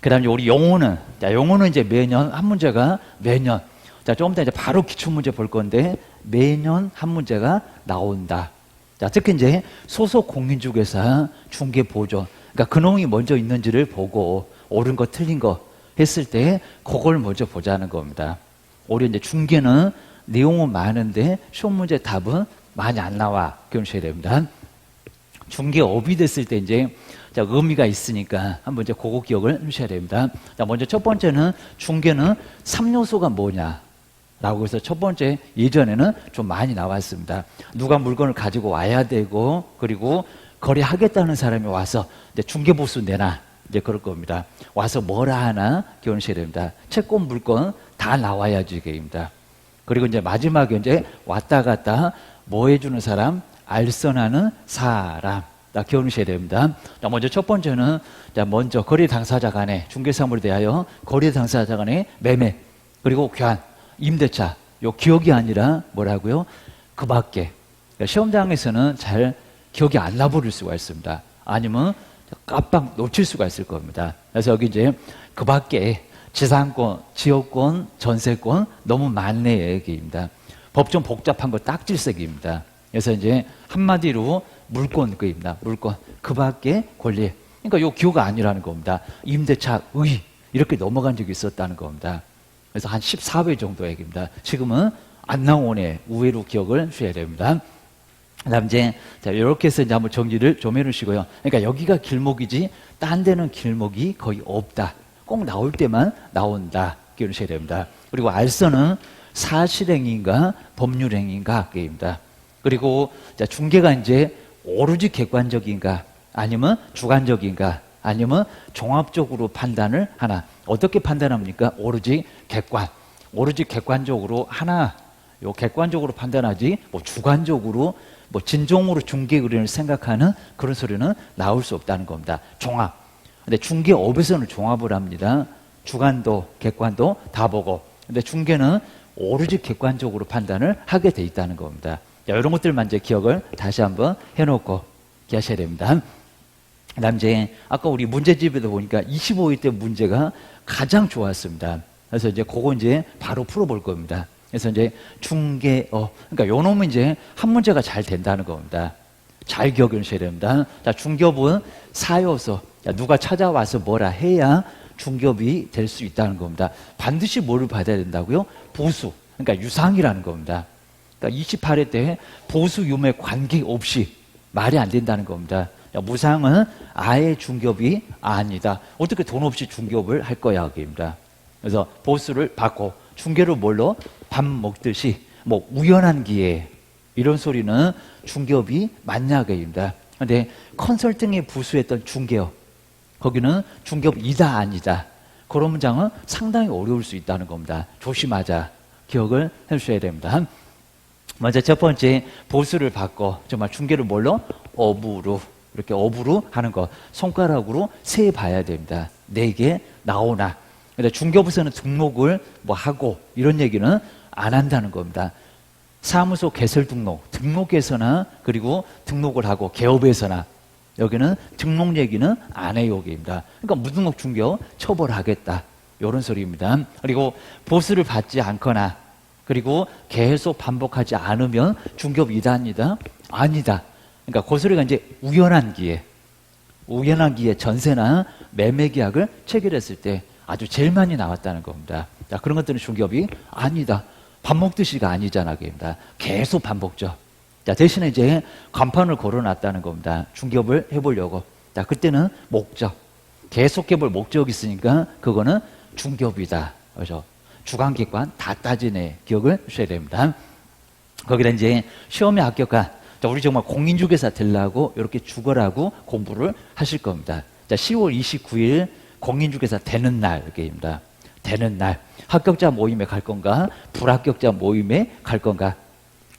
그 다음에 우리 영어는, 자, 영어는 이제 매년 한 문제가 매년, 자, 조금 이따 이제 바로 기출문제 볼 건데, 매년 한 문제가 나온다. 자, 특히 이제 소속 공인중개사 중개 보조. 그러니까 근홍이 먼저 있는지를 보고, 옳은 거 틀린 거 했을 때, 그걸 먼저 보자는 겁니다. 오히려 이제 중개는 내용은 많은데, 시험 문제 답은 많이 안 나와. 기억하셔야 됩니다. 중개업이 됐을 때 이제, 자, 의미가 있으니까 한번 이제 그거 기억을 해주셔야 됩니다. 자, 먼저 첫 번째는 중개는 3요소가 뭐냐 라고 해서 첫 번째 예전에는 좀 많이 나왔습니다. 누가 물건을 가지고 와야 되고, 그리고 거래하겠다는 사람이 와서 이제 중개보수 내놔, 이제 그럴 겁니다. 와서 뭐라 하나 기억하셔야 됩니다. 채권 물건 다 나와야지 이게입니다. 그리고 이제 마지막에 이제 왔다 갔다 뭐 해주는 사람, 알선하는 사람. 자, 기억하셔야 됩니다. 자, 먼저 첫 번째는, 자, 먼저 거래 당사자 간의 중개사물에 대하여 거래 당사자 간의 매매, 그리고 교환, 임대차. 요 기억이 아니라 뭐라고요? 그 밖에. 그러니까 시험장에서는 잘 기억이 안 나버릴 수가 있습니다. 아니면 깜빡 놓칠 수가 있을 겁니다. 그래서 여기 이제 그 밖에 지상권, 지역권, 전세권 너무 많네 얘기입니다. 법 좀 복잡한 거 딱질색입니다. 그래서 이제 한마디로 물권 그입니다. 물권 그 밖에 권리. 그러니까 요 기호가 아니라는 겁니다. 임대차 의 이렇게 넘어간 적이 있었다는 겁니다. 그래서 한 14회 정도 얘기입니다. 지금은 안 나오네. 우회로 기억을 하셔야 됩니다. 그다음 이제 자 이렇게 해서 이제 한번 정리를 좀 해주시고요. 그러니까 여기가 길목이지 딴 데는 길목이 거의 없다. 꼭 나올 때만 나온다. 기억하셔야 됩니다. 그리고 알선은 사실행위인가 법률행위인가 게임입니다. 그리고 자 중개가 이제 오로지 객관적인가 아니면 주관적인가 아니면 종합적으로 판단을 하나. 어떻게 판단합니까? 오로지 객관. 오로지 객관적으로 하나. 요 객관적으로 판단하지 뭐 주관적으로 뭐 진정으로 중개 의뢰를 생각하는 그런 소리는 나올 수 없다는 겁니다. 종합. 근데 중개업에서는 종합을 합니다. 주관도 객관도 다 보고. 근데 중개는 오로지 객관적으로 판단을 하게 돼 있다는 겁니다. 자, 이런 것들만 이제 기억을 다시 한번 해놓고 기하셔야 됩니다. 그 다음 이제 아까 우리 문제집에도 보니까 25회 때 문제가 가장 좋았습니다. 그래서 이제 그거 이제 바로 풀어볼 겁니다. 그래서 이제 그러니까 요 놈은 이제 한 문제가 잘 된다는 겁니다. 잘 기억을 하셔야 됩니다. 자, 중개업은 사요소. 자, 누가 찾아와서 뭐라 해야 중개업이 될 수 있다는 겁니다. 반드시 뭐를 받아야 된다고요? 보수. 그러니까 유상이라는 겁니다. 그러니까 28회 때 보수 유매 관계없이 말이 안 된다는 겁니다. 무상은 아예 중개업이 아니다. 어떻게 돈 없이 중개업을 할 거야 그입니다. 그래서 보수를 받고 중개를 뭘로? 밥 먹듯이 뭐 우연한 기회 이런 소리는 중개업이 맞냐 그입니다. 그런데 컨설팅에 부수했던 중개업 거기는 중개업이다 아니다. 그런 문장은 상당히 어려울 수 있다는 겁니다. 조심하자. 기억을 해주셔야 됩니다. 먼저 첫 번째 보수를 받고 정말 중개를 뭘로? 업으로 이렇게 업으로 하는 거 손가락으로 세 봐야 됩니다. 4개 나오나. 근데 중개업에서는 등록을 뭐 하고 이런 얘기는 안 한다는 겁니다. 사무소 개설 등록에서나 그리고 등록을 하고 개업에서나 여기는 등록 얘기는 안 해요 여기입니다. 그러니까 무등록 중개업 처벌하겠다 이런 소리입니다. 그리고 보수를 받지 않거나 그리고 계속 반복하지 않으면 중개업 이단이다? 아니다. 그러니까 그 소리가 이제 우연한 기회 전세나 매매 계약을 체결했을 때 아주 제일 많이 나왔다는 겁니다. 자, 그런 것들은 중개업이 아니다. 밥 먹듯이가 아니잖아. 그입니다. 계속 반복적. 자, 대신에 이제 간판을 걸어놨다는 겁니다. 중개업을 해보려고. 자, 그때는 목적. 계속해볼 목적이 있으니까 그거는 중개업이다. 그래서 주관, 객관 다 따지네. 기억을 하셔야 됩니다. 거기다 이제 시험에 합격한, 자, 우리 정말 공인중개사 되려고 이렇게 죽어라고 공부를 하실 겁니다. 자, 10월 29일 공인중개사 되는 날, 이렇게입니다. 되는 날. 합격자 모임에 갈 건가? 불합격자 모임에 갈 건가?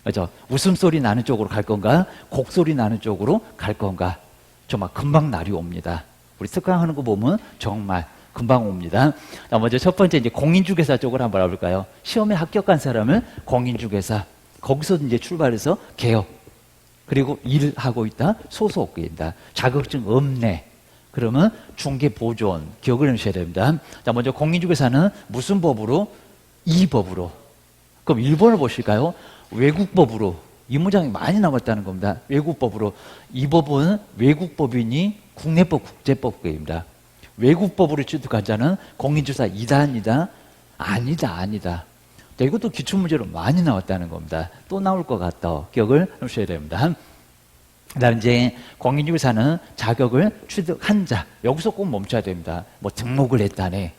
그죠? 웃음소리 나는 쪽으로 갈 건가? 곡소리 나는 쪽으로 갈 건가? 정말 금방 날이 옵니다. 우리 특강하는 거 보면 정말 금방 옵니다. 자, 먼저 첫 번째 이제 공인중개사 쪽으로 한번 알아볼까요? 시험에 합격한 사람은 공인중개사. 거기서 이제 출발해서 개업. 그리고 일하고 있다? 소속입니다. 자격증 없네. 그러면 중개보조원 기억을 해주셔야 됩니다. 자, 먼저 공인중개사는 무슨 법으로? 이 법으로. 그럼 1번을 보실까요? 외국법으로. 이 문장이 많이 남았다는 겁니다. 외국법으로. 이 법은 외국법이니 국내법, 국제법입니다. 외국법으로 취득한 자는 공인중개사 이다 아니다? 아니다. 자, 이것도 기출문제로 많이 나왔다는 겁니다. 또 나올 것 같다. 기억을 하셔야 됩니다. 그다음 이제 공인중개사는 자격을 취득한 자. 여기서 꼭 멈춰야 됩니다. 뭐 등록을 했다네.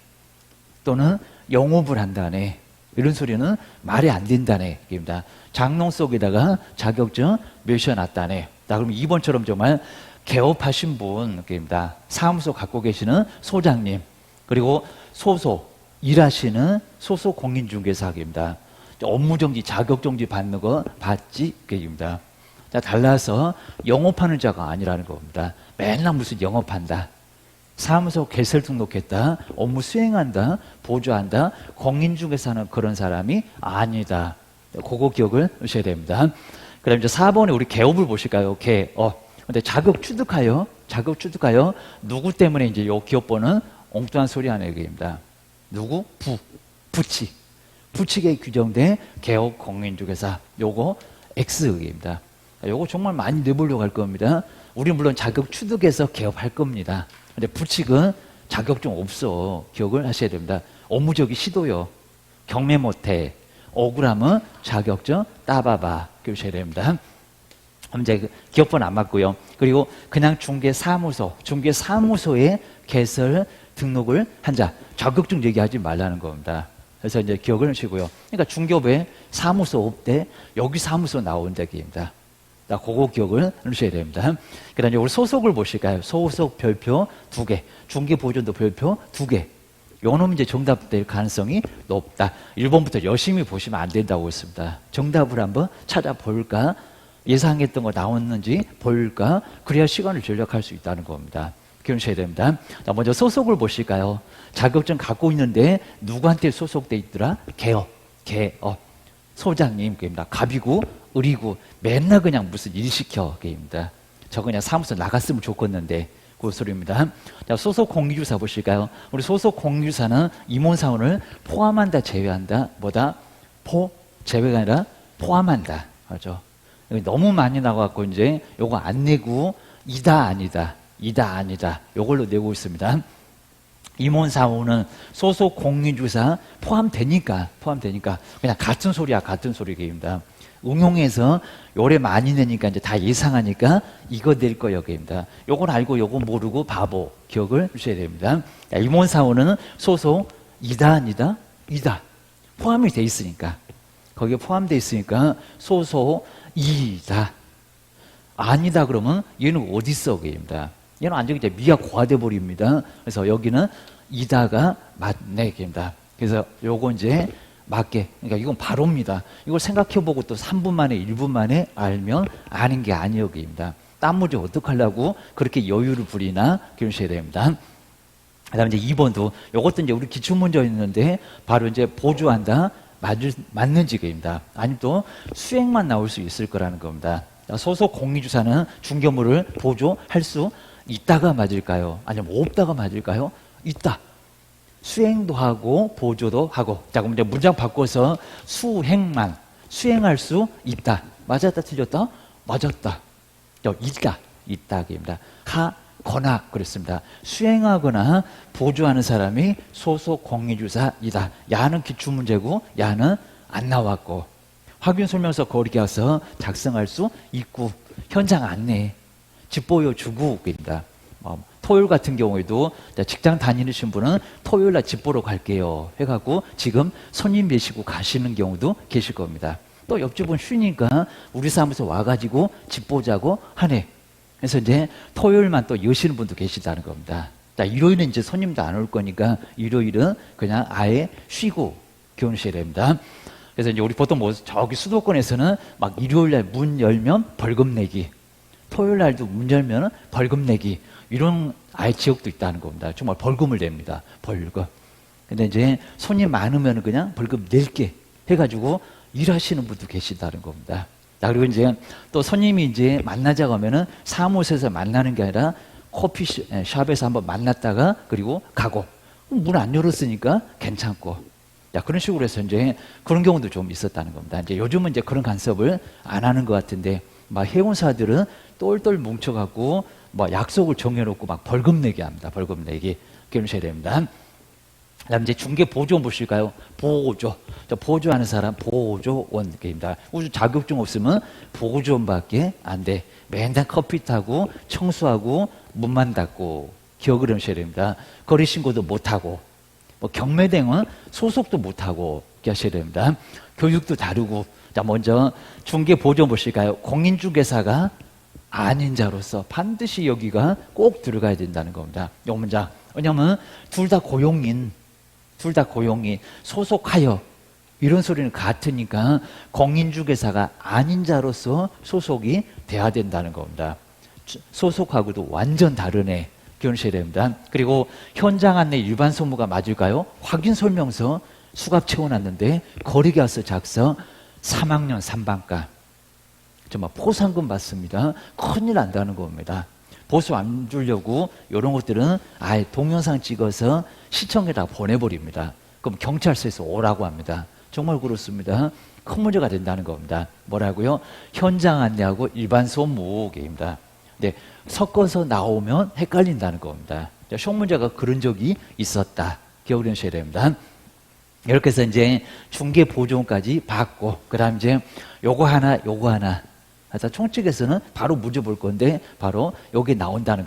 또는 영업을 한다네. 이런 소리는 말이 안 된다네. 입니다. 장롱 속에다가 자격증 메셔놨다네. 자, 그럼 2번처럼 정말 개업하신 분입니다. 사무소 갖고 계시는 소장님, 그리고 소속 일하시는 소속 공인중개사입니다. 업무정지, 자격정지 받는 거 받지 입니다. 자, 달라서 영업하는 자가 아니라는 겁니다. 맨날 무슨 영업한다, 사무소 개설 등록했다, 업무 수행한다, 보조한다, 공인중개사는 그런 사람이 아니다. 그거 기억을 하셔야 됩니다. 그 다음에 이제 4번에 우리 개업을 보실까요? 개업. 근데 자격 취득하여 누구 때문에 이제 요 기업번은 엉뚱한 소리 하는 얘기입니다. 누구? 부칙에 규정된 개업 공인중개사. 요거 X입니다. 요거 정말 많이 내보려고 할 겁니다. 우리 물론 자격 취득해서 개업할 겁니다. 근데 부칙은 자격증 없어. 기억을 하셔야 됩니다. 업무적인 시도요. 경매 못해. 억울하면 자격증 따봐봐. 기억하셔야 됩니다. 이제 기업번 안 맞고요. 그리고 그냥 중개사무소에 개설 등록을 한 자. 자격증 얘기하지 말라는 겁니다. 그래서 이제 기억을 하시고요. 그러니까 중개업에 사무소 없대. 여기 사무소 나온 얘기입니다. 그거 기억을 하셔야 됩니다. 그 다음에 우리 소속을 보실까요? 소속 별표 2개. 중개보존도 별표 2개. 요놈은 이제 정답될 가능성이 높다. 1번부터 열심히 보시면 안 된다고 했습니다. 정답을 한번 찾아볼까? 예상했던 거 나왔는지 볼까? 그래야 시간을 절약할 수 있다는 겁니다. 기억하셔야 됩니다. 자, 먼저 소속을 보실까요? 자격증 갖고 있는데 누구한테 소속돼 있더라? 개업. 소장님입니다. 갑이고 을이고 맨날 그냥 무슨 일 시켜. 입니다. 저 그냥 사무소 나갔으면 좋겠는데 그 소리입니다. 자, 소속 공인중개사 보실까요? 우리 소속 공인중개사는 임원사원을 포함한다, 제외한다. 뭐다? 제외가 아니라 포함한다. 맞죠? 너무 많이 나와갖고 이제 요거 안 내고 이다 아니다 요걸로 내고 있습니다. 임원사원은 소속 공인중개사 포함되니까 그냥 같은 소리입니다. 응용해서 요래 많이 내니까 이제 다 예상하니까 이거 낼 거 여기입니다. 요걸 알고 요거 모르고 바보. 기억을 하셔야 됩니다. 임원사원은 소속 이다 포함이 돼 있으니까, 거기에 포함되어 있으니까 소속 이다. 아니다 그러면 얘는 어디 있어? 입니다. 얘는 완전히 이제 미가 고화돼 버립니다. 그래서 여기는 이다가 맞네. 입니다. 그래서 요거 이제 맞게. 그러니까 이건 바로입니다. 이걸 생각해보고 또 3분 만에, 1분 만에 알면 아는 게 아니에요. 입니다. 딴 문제 어떡하려고 그렇게 여유를 부리나 기억하셔야 됩니다. 그 다음에 이제 2번도 요것도 이제 우리 기출문제였는데 바로 이제 보조한다. 맞는지입니다. 아니면 또 수행만 나올 수 있을 거라는 겁니다. 소속 공인중개사는 중개물을 보조할 수 있다가 맞을까요? 아니면 없다가 맞을까요? 있다. 수행도 하고 보조도 하고. 자, 그럼 이제 문장 바꿔서 수행할 수 있다. 맞았다, 틀렸다? 맞았다. 있다입니다. 하거나 그랬습니다. 수행하거나 보조하는 사람이 소속 공인중개사이다. 야는 기출문제고 야는 안 나왔고, 확인설명서 거기 가서 작성할 수 있고, 현장 안내 집 보여주고 입니다. 토요일 같은 경우에도 직장 다니시는 분은 토요일날 집 보러 갈게요 해갖고 지금 손님 계시고 가시는 경우도 계실 겁니다. 또 옆집은 쉬니까 우리 사무소 와가지고 집 보자고 하네. 그래서 이제 토요일만 또 여시는 분도 계시다는 겁니다. 자, 일요일은 이제 손님도 안 올 거니까 일요일은 그냥 아예 쉬고 기원하셔야 됩니다. 그래서 이제 우리 보통 뭐 저기 수도권에서는 막 일요일날 문 열면 벌금 내기, 토요일날도 문 열면 벌금 내기, 이런 아예 지역도 있다는 겁니다. 정말 벌금을 냅니다. 벌금. 근데 이제 손님 많으면 그냥 벌금 낼게 해가지고 일하시는 분도 계시다는 겁니다. 자, 그리고 이제 또 손님이 이제 만나자고 하면은 사무소에서 만나는 게 아니라 커피숍에서 한번 만났다가 그리고 가고 문 안 열었으니까 괜찮고 자, 그런 식으로 해서 이제 그런 경우도 좀 있었다는 겁니다. 이제 요즘은 이제 그런 간섭을 안 하는 것 같은데 막 해운사들은 똘똘 뭉쳐갖고 뭐 약속을 정해놓고 막 벌금 내게 합니다. 벌금 내기 기억하셔야 됩니다. 그다음 이제 중개 보조원 보실까요? 보조. 보조하는 사람 보조원입니다. 우리 자격증 없으면 보조원밖에 안 돼. 맨날 커피 타고 청소하고 문만 닫고 기억을 하셔야 됩니다. 거리 신고도 못 하고 뭐 경매대행은 소속도 못 하고 하셔야 됩니다. 교육도 다르고 자 먼저 중개 보조원 보실까요? 공인중개사가 아닌 자로서 반드시 여기가 꼭 들어가야 된다는 겁니다. 요 문장. 왜냐하면 둘 다 고용인 소속하여 이런 소리는 같으니까 공인중개사가 아닌 자로서 소속이 돼야 된다는 겁니다. 소속하고도 완전 다르네. 기억하셔야 됩니다. 그리고 현장 안내 일반 소무가 맞을까요? 확인 설명서 수갑 채워놨는데 거리계약서 작성 3학년 3반가 정말 포상금 받습니다. 큰일 난다는 겁니다. 보수 안 주려고 이런 것들은 아예 동영상 찍어서 시청에다 보내버립니다. 그럼 경찰서에서 오라고 합니다. 정말 그렇습니다. 큰 문제가 된다는 겁니다. 뭐라고요? 현장 안내하고 일반 소무입니다. 네, 섞어서 나오면 헷갈린다는 겁니다. 시험문제가 그런 적이 있었다. 기억을 하셔야 됩니다. 이렇게 해서 이제 중개 보조원까지 받고, 그 다음 이제 요거 하나. 그래서 총칙에서는 바로 문제 볼 건데, 바로 여기 나온다는 겁니다.